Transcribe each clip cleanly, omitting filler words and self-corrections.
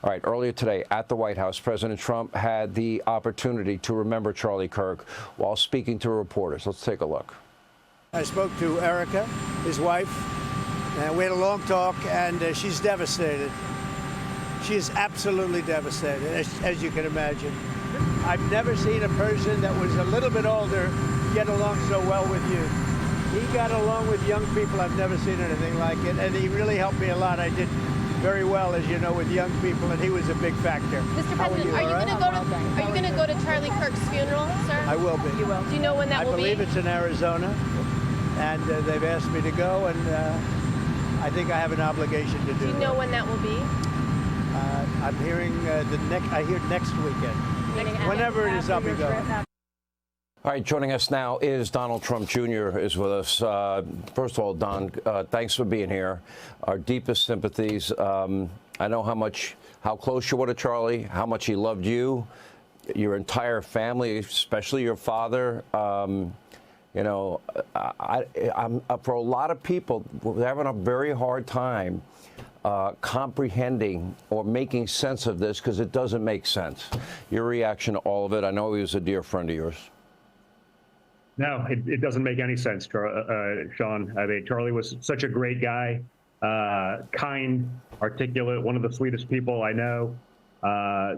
All right, earlier today at the White House, President Trump had the opportunity to remember Charlie Kirk while speaking to reporters. Let's take a look. I spoke to Erica, his wife, and we had a long talk, and she's devastated. She is absolutely devastated, as you can imagine. I've never seen a person that was a little bit older get along so well with you. He got along with young people. I've never seen anything like it, and he really helped me a lot. I did very well, as you know, with young people, and he was a big factor. Mr. President, are you going to go to Charlie Kirk's funeral, sir? I will be. You will. Do you know when that will be? I believe it's in Arizona, and they've asked me to go, and I think I have an obligation to do. Do you know when that will be? I'm hearing I hear next weekend. Whenever it is, I'll be going. All right, joining us now is Donald Trump Jr. is with us. First of all, Don, thanks for being here. Our deepest sympathies. I know how close you were to Charlie, how much he loved you, your entire family, especially your father. You know, I'm for a lot of people, we're having a very hard time comprehending or making sense of this because it doesn't make sense. Your reaction to all of it? I know he was a dear friend of yours. No, it doesn't make any sense, Sean. I mean, Charlie was such a great guy, kind, articulate, one of the sweetest people I know.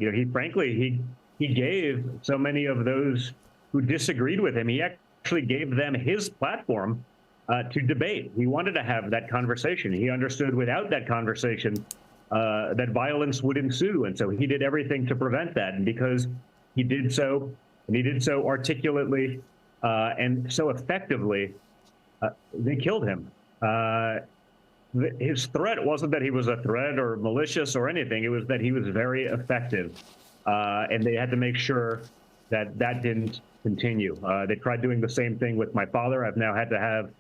You know, he gave so many of those who disagreed with him. He actually gave them his platform to debate. He wanted to have that conversation. He understood without that conversation that violence would ensue, and so he did everything to prevent that. And because he did so, and he did so articulately and so effectively, they killed him. His threat wasn't that he was a threat or malicious or anything. It was that he was very effective, and they had to make sure that that didn't continue. They tried doing the same thing with my father. I've now had to have,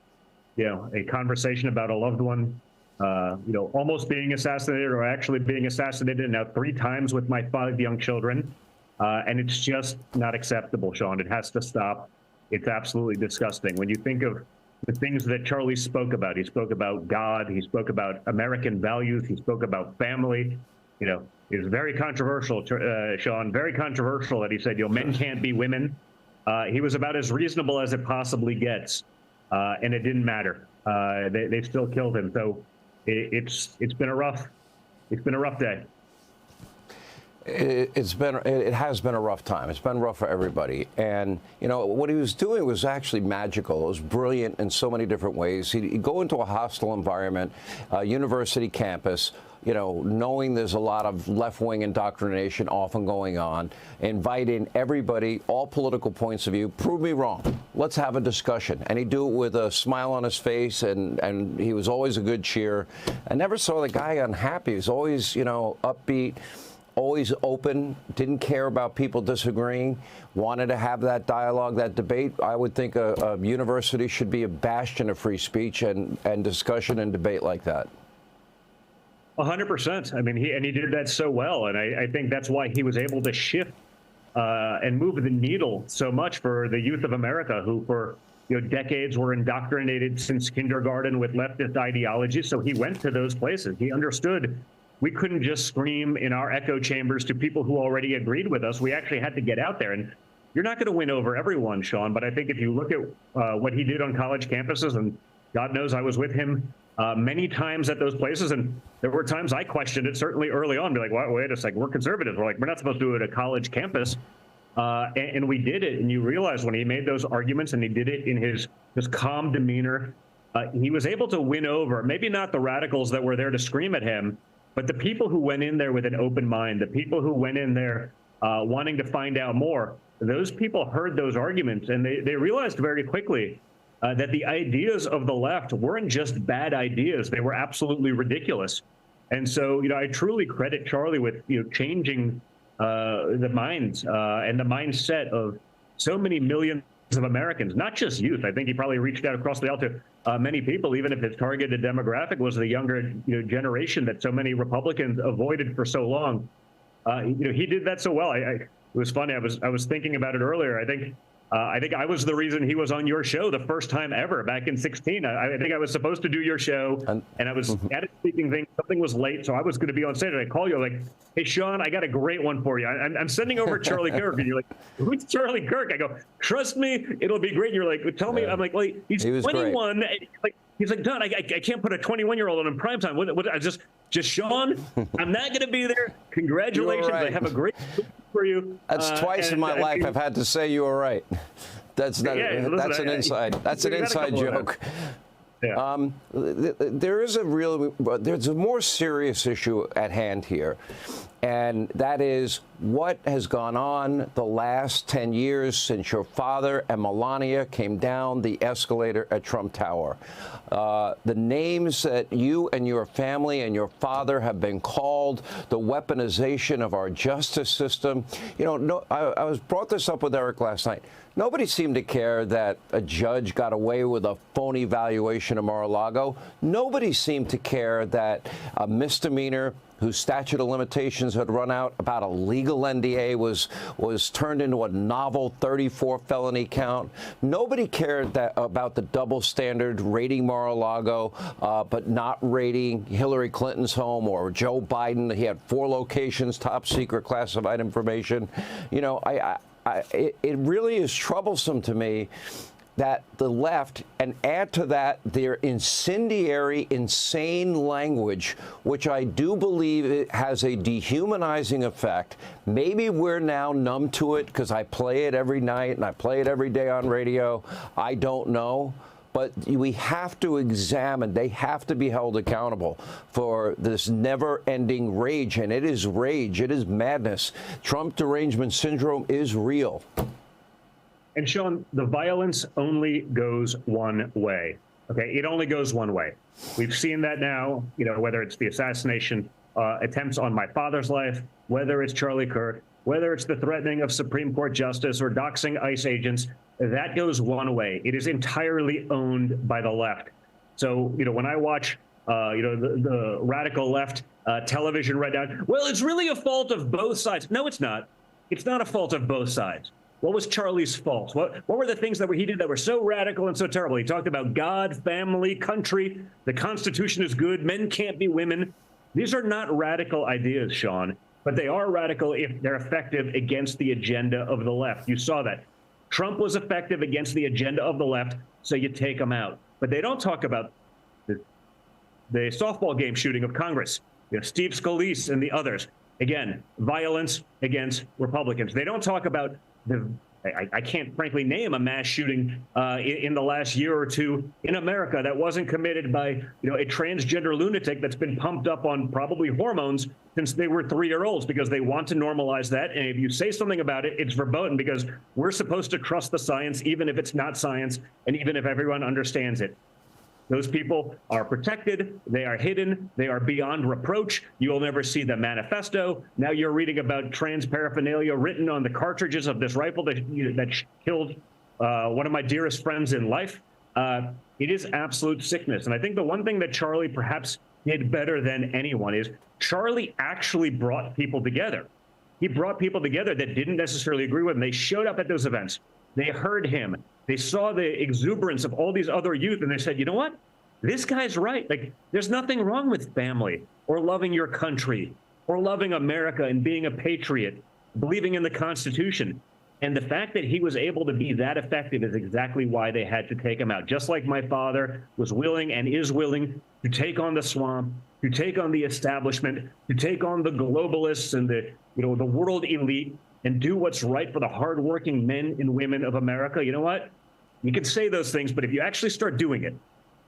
you know, a conversation about a loved one, you know, almost being assassinated or actually being assassinated now 3 times with my 5 young children. And it's just not acceptable, Sean. It has to stop. It's absolutely disgusting. When you think of the things that Charlie spoke about, he spoke about God, he spoke about American values, he spoke about family. You know, it was very controversial, Sean, very controversial that he said, you know, men can't be women. He was about as reasonable as it possibly gets. And it didn't matter. They still killed him. So it's been a rough day. It has been a rough time. It's been rough for everybody. And, you know, what he was doing was actually magical. It was brilliant in so many different ways. He'd go into a hostile environment, university campus, you know, knowing there's a lot of left-wing indoctrination often going on, invite in everybody, all political points of view, prove me wrong. Let's have a discussion. And he'd do it with a smile on his face, and he was always a good cheer. I never saw the guy unhappy. He was always, you know, upbeat, always open, didn't care about people disagreeing, wanted to have that dialogue, that debate. I would think a university should be a bastion of free speech and discussion and debate like that. 100%. I mean, he did that so well, and I think that's why he was able to shift and move the needle so much for the youth of America, who for decades were indoctrinated since kindergarten with leftist ideology. So he went to those places. He understood we couldn't just scream in our echo chambers to people who already agreed with us. We actually had to get out there. And you're not going to win over everyone, Sean, but I think if you look at what he did on college campuses, and God knows I was with him many times at those places, and there were times I questioned it, certainly early on, be like, wait a second, we're conservatives. We're not supposed to do it at a college campus. And we did it. And you realize when he made those arguments and he did it in his calm demeanor, he was able to win over, maybe not the radicals that were there to scream at him, but the people who went in there with an open mind, the people who went in there wanting to find out more. Those people heard those arguments, and they realized very quickly that the ideas of the left weren't just bad ideas. They were absolutely ridiculous. And so, I truly credit Charlie with, changing the minds and the mindset of so many millions of Americans, not just youth. I think he probably reached out across the aisle to many people, even if his targeted demographic was the younger generation that so many Republicans avoided for so long. He did that so well. It was funny. I was thinking about it earlier. I think I think I was the reason he was on your show the first time ever back in 16. I think I was supposed to do your show, and I was at a speaking thing. Something was late, so I was going to be on stage. And I call you, like, hey, Sean, I got a great one for you. I'm sending over Charlie Kirk. And you're like, who's Charlie Kirk? I go, trust me, it'll be great. And you're like, tell me. I'm like, well, he's 21. He's like, Don, I can't put a 21-year-old on in primetime. What, I just Sean, I'm not going to be there. Congratulations. Right. I have a great for you. That's twice in my life I've had to say you were right. That's not. That's an inside joke. Yeah. There's a more serious issue at hand here, and that is what has gone on the last 10 years since your father and Melania came down the escalator at Trump Tower. The names that you and your family and your father have been called, the weaponization of our justice system. You know, I was brought this up with Eric last night. Nobody seemed to care that a judge got away with a phony valuation of Mar-a-Lago. Nobody seemed to care that a misdemeanor whose statute of limitations had run out about a legal NDA was turned into a novel 34 felony count. Nobody cared about the double standard rating Mar-a-Lago, but not rating Hillary Clinton's home or Joe Biden. He had 4 locations, top secret classified information. You know, it really is troublesome to me that the left, and add to that their incendiary, insane language, which I do believe it has a dehumanizing effect. Maybe we're now numb to it because I play it every night and I play it every day on radio. I don't know. But we have to examine, they have to be held accountable for this never-ending rage. And it is rage, it is madness. Trump derangement syndrome is real. And Sean, the violence only goes one way. Okay, it only goes one way. We've seen that now, you know, whether it's the assassination attempts on my father's life, whether it's Charlie Kirk, whether it's the threatening of Supreme Court justice or doxing ICE agents, that goes one way. It is entirely owned by the left. So, you know, when I watch, you know, the radical left television right now, well, it's really a fault of both sides. No, it's not. It's not a fault of both sides. What was Charlie's fault? What were the things that he did that were so radical and so terrible? He talked about God, family, country, the Constitution is good, men can't be women. These are not radical ideas, Sean, but they are radical if they're effective against the agenda of the left. You saw that. Trump was effective against the agenda of the left, so you take him out. But they don't talk about the softball game shooting of Congress, you know, Steve Scalise and the others. Again, violence against Republicans. They don't talk about I can't frankly name a mass shooting in the last year or two in America that wasn't committed by, you know, a transgender lunatic that's been pumped up on probably hormones since they were 3-year-olds because they want to normalize that. And if you say something about it, it's verboten because we're supposed to trust the science, even if it's not science, and even if everyone understands it. Those people are protected, they are hidden, they are beyond reproach. You'll never see the manifesto. Now you're reading about trans paraphernalia written on the cartridges of this rifle that killed one of my dearest friends in life. It is absolute sickness. And I think the one thing that Charlie perhaps did better than anyone is Charlie actually brought people together. He brought people together that didn't necessarily agree with him. They showed up at those events. They heard him. They saw the exuberance of all these other youth, and they said, you know what? This guy's right. Like, there's nothing wrong with family or loving your country or loving America and being a patriot, believing in the Constitution. And the fact that he was able to be that effective is exactly why they had to take him out. Just like my father was willing and is willing to take on the swamp, to take on the establishment, to take on the globalists and the, you know, the world elite, and do what's right for the hardworking men and women of America. You know what? You can say those things, but if you actually start doing it,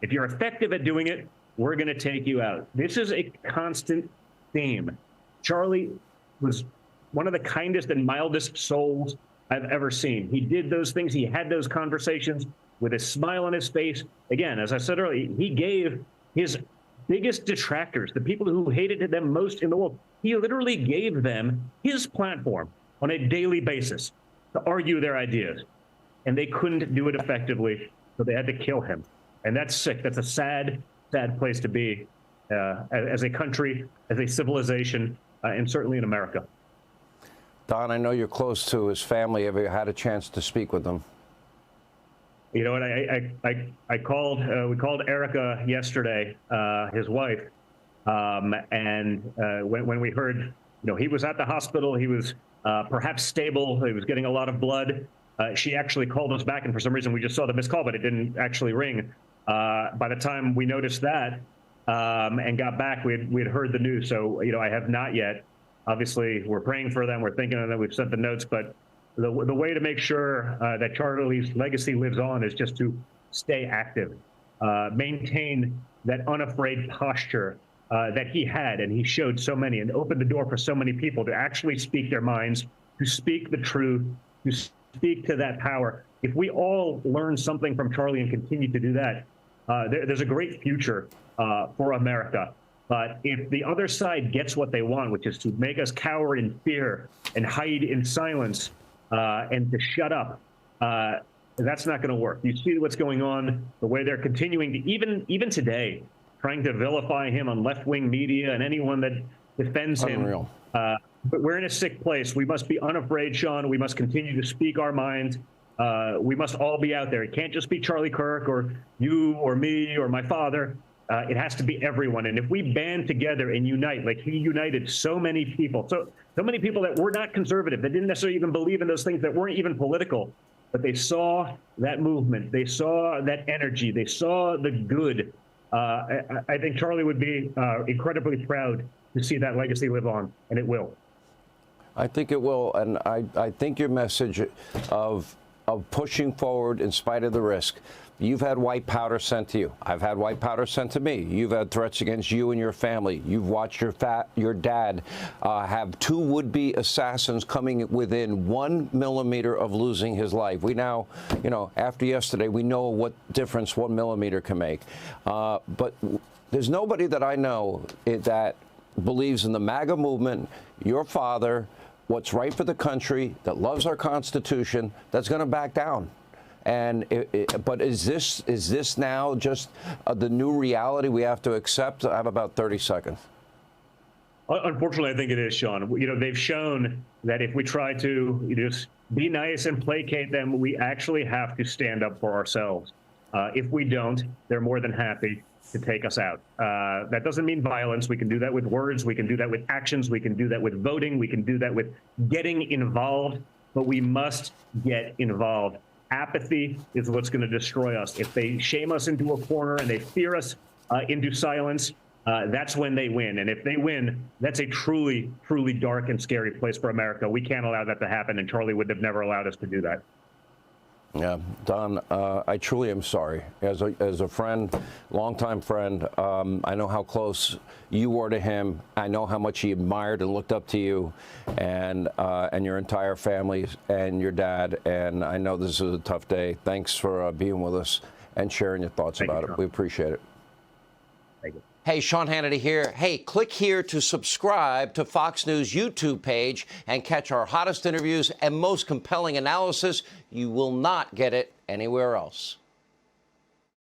if you're effective at doing it, we're going to take you out. This is a constant theme. Charlie was one of the kindest and mildest souls I've ever seen. He did those things. He had those conversations with a smile on his face. Again, as I said earlier, he gave his biggest detractors, the people who hated them most in the world, he literally gave them his platform on a daily basis to argue their ideas. And they couldn't do it effectively, so they had to kill him. And that's sick. That's a sad, sad place to be as a country, as a civilization, and certainly in America. Don, I know you're close to his family. Have you had a chance to speak with them? You know what? I called. We called Erica yesterday, his wife, and when we heard, he was at the hospital, he was perhaps stable, he was getting a lot of blood. She actually called us back, and for some reason we just saw the missed call, but it didn't actually ring. By the time we noticed that and got back, we had heard the news. So I have not yet. Obviously, we're praying for them. We're thinking of them. We've sent the notes, but the way to make sure that Charlie's legacy lives on is just to stay active, maintain that unafraid posture that he had, and he showed so many, and opened the door for so many people to actually speak their minds, to speak the truth, to speak to that power. If we all learn something from Charlie and continue to do that, there's a great future for America. But if the other side gets what they want, which is to make us cower in fear and hide in silence and to shut up, that's not going to work. You see what's going on, the way they're continuing to, even today, trying to vilify him on left-wing media and anyone that defends him. But we're in a sick place. We must be unafraid, Sean. We must continue to speak our minds. We must all be out there. It can't just be Charlie Kirk or you or me or my father. It has to be everyone. And if we band together and unite, like he united so many people, so many people that were not conservative, that didn't necessarily even believe in those things, that weren't even political, but they saw that movement, they saw that energy, they saw the good. I think Charlie would be incredibly proud to see that legacy live on, and it will. I think it will, and I think your message of pushing forward in spite of the risk. You've had white powder sent to you. I've had white powder sent to me. You've had threats against you and your family. You've watched your dad have two would-be assassins coming within 1 millimeter of losing his life. We now, after yesterday, we know what difference 1 millimeter can make. But there's nobody that I know that believes in the MAGA movement, your father, what's right for the country, that loves our Constitution, that's going to back down. And but is this now just the new reality we have to accept? I have about 30 seconds. Unfortunately, I think it is, Sean. They've shown that if we try to just be nice and placate them, we actually have to stand up for ourselves. If we don't, they're more than happy to take us out. That doesn't mean violence. We can do that with words. We can do that with actions. We can do that with voting. We can do that with getting involved. But we must get involved. Apathy is what's going to destroy us. If they shame us into a corner and they fear us into silence, that's when they win. And if they win, that's a truly, truly dark and scary place for America. We can't allow that to happen, and Charlie would have never allowed us to do that. Yeah, Don, I truly am sorry. As a friend, longtime friend, I know how close you were to him. I know how much he admired and looked up to you, and your entire family and your dad. And I know this is a tough day. Thanks for being with us and sharing your thoughts about it. We appreciate it. Thank you. Hey, Sean Hannity here. Hey, click here to subscribe to Fox News YouTube page and catch our hottest interviews and most compelling analysis. You will not get it anywhere else.